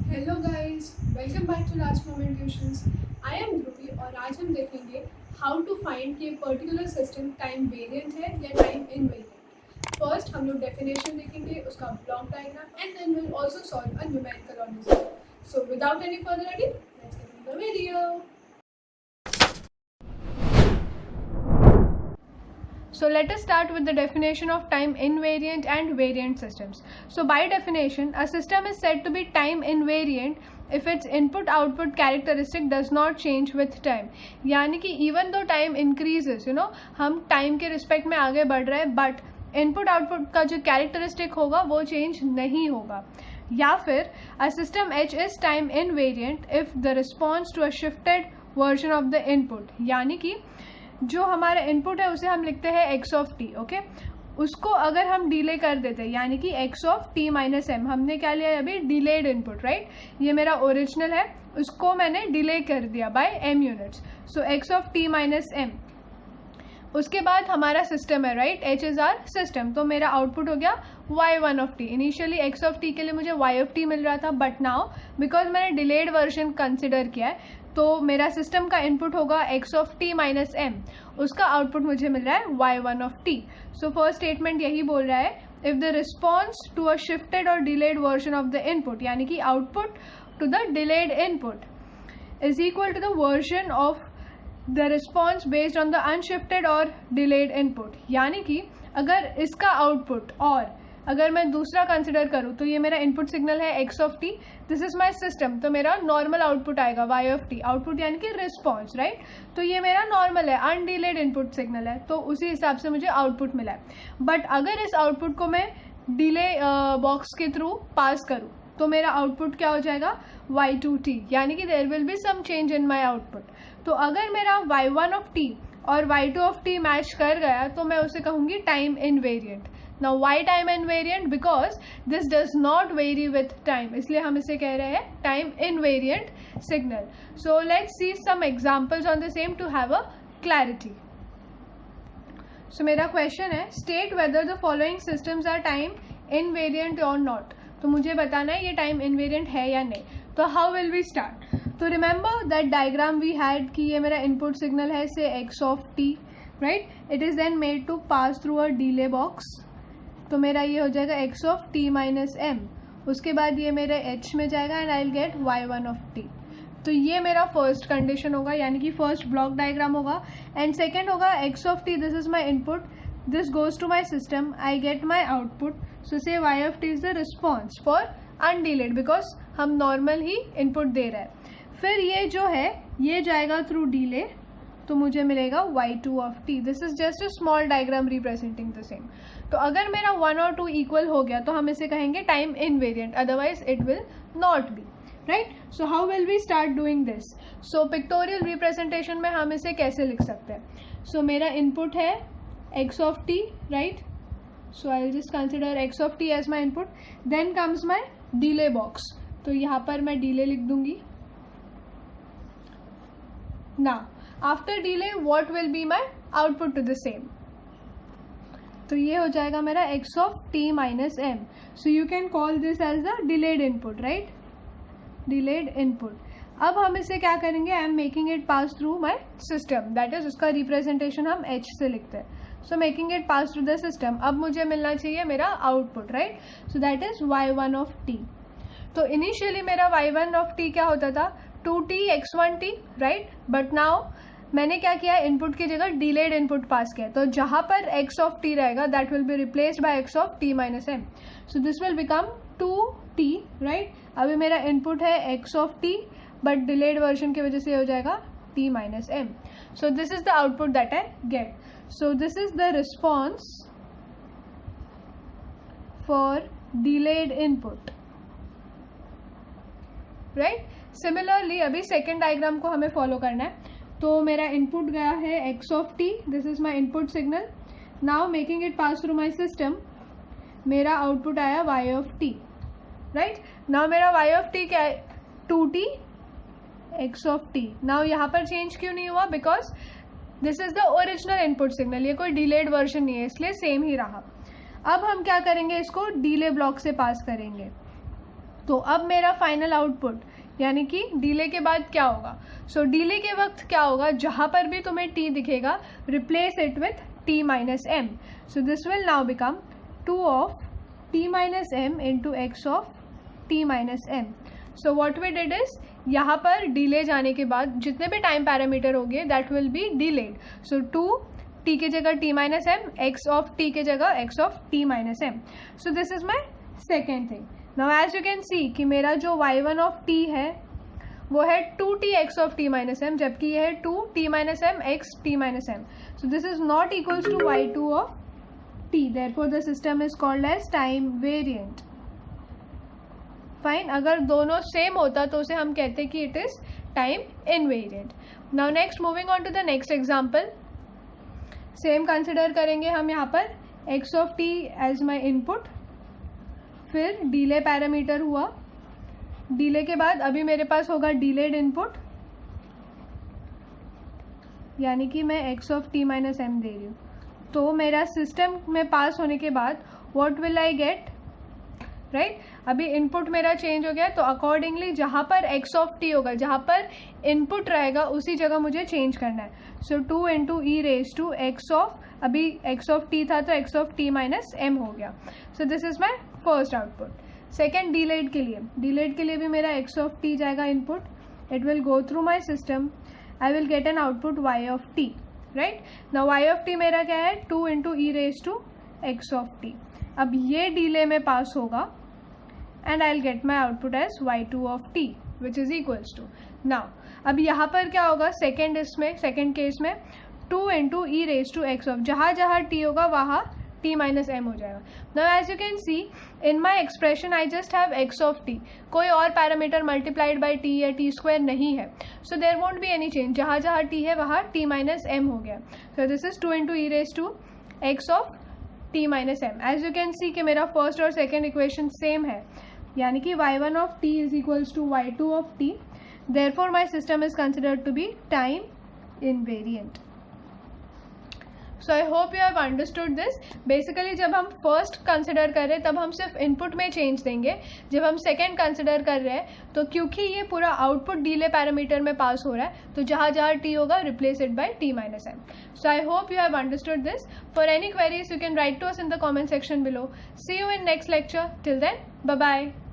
Hello guys, welcome back to last moment tuitions. I am Dhruvi और आज हम देखेंगे हाउ टू फाइंड कि एक पर्टिकुलर सिस्टम टाइम वेरिएंट है या टाइम इनवेरिएंट। फर्स्ट हम लोग डेफिनेशन देखेंगे, उसका block diagram and then will also solve a numerical on this. So without any further ado, let's get into the video. So let us start with the definition of time invariant and variant systems. So by definition, a system is said to be time invariant if its input output characteristic does not change with time. यानी कि even though time increases, हम time के respect में आगे बढ़ रहे हैं, but input output का जो characteristic होगा वो change नहीं होगा. या फिर a system H is time invariant if the response to a shifted version of the input, यानी कि जो हमारा इनपुट है उसे हम लिखते हैं x ऑफ टी, ओके. उसको अगर हम डिले कर देते हैं यानी कि x of t minus m, हमने क्या लिया अभी डिलेड इनपुट, राइट. ये मेरा ओरिजिनल है, उसको मैंने डिले कर दिया by m units. So x of t minus M. उसके बाद हमारा सिस्टम है, right. h is our system. तो मेरा आउटपुट हो गया y1 of t. Initially x of t के लिए मुझे y ऑफ टी मिल रहा था, बट नाउ बिकॉज मैंने डिलेड वर्जन कंसिडर किया है तो मेरा सिस्टम का इनपुट होगा x of t minus m. उसका आउटपुट मुझे मिल रहा है y1 of t. So first statement यही बोल रहा है, if the response to a shifted और delayed version of the input, यानी कि output to the delayed input is equal to the version of the response based on the unshifted और delayed input. यानी कि अगर इसका आउटपुट और अगर मैं दूसरा कंसिडर करूँ तो ये मेरा इनपुट सिग्नल है x of T, this is my system. तो मेरा नॉर्मल आउटपुट आएगा y ऑफ टी. आउटपुट यानी कि रिस्पॉन्स, राइट. तो ये मेरा नॉर्मल है, अनडिलेड इनपुट सिग्नल है, तो उसी हिसाब से मुझे आउटपुट मिला है. बट अगर इस आउटपुट को मैं डिले बॉक्स के थ्रू पास करूँ तो मेरा आउटपुट क्या हो जाएगा y2t, यानी कि there will be some change in my output. तो अगर मेरा y1 ऑफ टी और y2 ऑफ टी मैच कर गया तो मैं उसे कहूँगी time invariant. Now why time invariant? Because this does not vary with time, इसलिए हम इसे कह रहे हैं time invariant signal. So let's see some examples on the same to have a clarity. So मेरा question है, state whether the following systems are time invariant or not. तो मुझे बताना है ये time invariant है या नहीं. तो how will we start? तो remember that diagram we had कि ये मेरा input signal है say x of t, right? It is then made to pass through a delay box. तो मेरा ये हो जाएगा x of t minus M. उसके बाद ये मेरे h में जाएगा and I will get y1 of t. तो ये मेरा फर्स्ट कंडीशन होगा, यानी कि फर्स्ट ब्लॉक डायग्राम होगा. एंड सेकेंड होगा x of t, this is my input, this goes to my system, I get my output. So say y of t is the response for undelayed, because हम normal ही input दे रहे हैं. फिर ये जो है ये जाएगा थ्रू डिले, तो मुझे मिलेगा y2 of t. This is just a small diagram representing the same. तो अगर मेरा 1 और 2 इक्वल हो गया तो हम इसे कहेंगे time invariant, otherwise it will not be, right. So how will we start doing this? So pictorial representation में हम इसे कैसे लिख सकते हैं? सो मेरा इनपुट है x of t, right. So I will just consider x of t as my input. Then comes my delay box, तो यहाँ पर मैं डिले लिख दूंगी. Now after delay what will be my output to the same? तो ये हो जाएगा मेरा x of t minus m. So you can call this as the delayed input, right, delayed input. अब हम इसे क्या करेंगे, I am making it pass through my system, that is उसका रिप्रेजेंटेशन हम h से लिखते हैं. So making it pass through the system. अब मुझे मिलना चाहिए मेरा output, right. So that is y1 of t. तो इनिशियली मेरा y1 ऑफ t क्या होता था 2t x1t, right. But now मैंने क्या किया, इनपुट की जगह डिलेड इनपुट पास किया, तो जहां पर x ऑफ t रहेगा that will be replaced by x of t minus m. So this will become 2t, right. अभी मेरा इनपुट है x of t, but delayed version की वजह से हो जाएगा t minus m. So this is the output that I get. So this is the response for delayed input, right. Similarly अभी second diagram को हमें फॉलो करना है. तो मेरा इनपुट गया है x of t, this is my input signal. Now making it pass through my system, मेरा आउटपुट आया y of t, right. Now मेरा y ऑफ t क्या है 2t x of t. Now यहाँ पर चेंज क्यों नहीं हुआ, because this is the original input signal, ये कोई डिलेड वर्जन नहीं है, इसलिए सेम ही रहा. अब हम क्या करेंगे, इसको डिले ब्लॉक से पास करेंगे. तो अब मेरा फाइनल आउटपुट यानी कि डिले के बाद क्या होगा? सो डिले के वक्त क्या होगा, जहाँ पर भी तुम्हें t दिखेगा replace it with t minus m. So this will now become 2 of t minus m into x of t minus m. So what we did is, यहाँ पर डिले जाने के बाद जितने भी टाइम पैरामीटर होंगे that will be delayed. So 2 t की जगह t minus m, x of t की जगह x of t minus m. So this is my second thing. Now as you can see कि मेरा जो y1 ऑफ t है वो है 2t x of t minus m, जबकि ये है 2t minus m x t minus m. So this is not equals to y2 of t. Therefore the system is called as time variant. Fine, अगर दोनों same होता तो उसे हम कहते कि it is time invariant. Now next, moving on to the next example. Same consider करेंगे हम यहाँ पर x of t as my input, फिर डिले पैरामीटर हुआ. डिले के बाद अभी मेरे पास होगा डिलेड इनपुट, यानी कि मैं x of t minus M दे रही हूँ. तो मेरा सिस्टम में पास होने के बाद what will I get, right? अभी इनपुट मेरा चेंज हो गया, तो अकॉर्डिंगली जहाँ पर x ऑफ t होगा, जहाँ पर इनपुट रहेगा उसी जगह मुझे चेंज करना है. So 2 into e raise to x of, अभी x ऑफ t था तो x of t minus m हो गया. So this is my first output. Second, delayed के लिए भी मेरा x ऑफ t जाएगा input. It will go through my system. I will get an output y of t, right? Now y of t मेरा क्या है, 2 into e raise to x of t. अब ये डिले में पास होगा and I'll get my output as y2 of t which is equals to. now अब यहाँ पर क्या होगा, सेकेंड केस में 2 into e raise to x of, जहाँ जहाँ t होगा वहाँ t माइनस एम हो जाएगा. now as you can see in my expression I just have x of t. कोई और पैरामीटर मल्टीप्लाइड बाई t या t स्क्वायर नहीं है. so there won't be any change. जहाँ जहाँ t है वहाँ t माइनस एम हो गया. so this is 2 into e raise to x of t minus m. As you can see कि मेरा फर्स्ट और सेकेंड इक्वेशन सेम है, यानी कि y1 of t is equals to y2 of t. Therefore, my system is considered to be time invariant. So I hope you have understood this. Basically, जब हम first consider कर रहे हैं तब हम सिर्फ इनपुट में चेंज देंगे. जब हम सेकेंड कंसिडर कर रहे हैं तो क्योंकि ये पूरा आउटपुट डिले पैरामीटर में पास हो रहा है तो जहाँ जहाँ t होगा replace it by t minus m. So I hope you have understood this. For any queries, you can write to us in the comment section below. See you in next lecture. Till then, bye bye.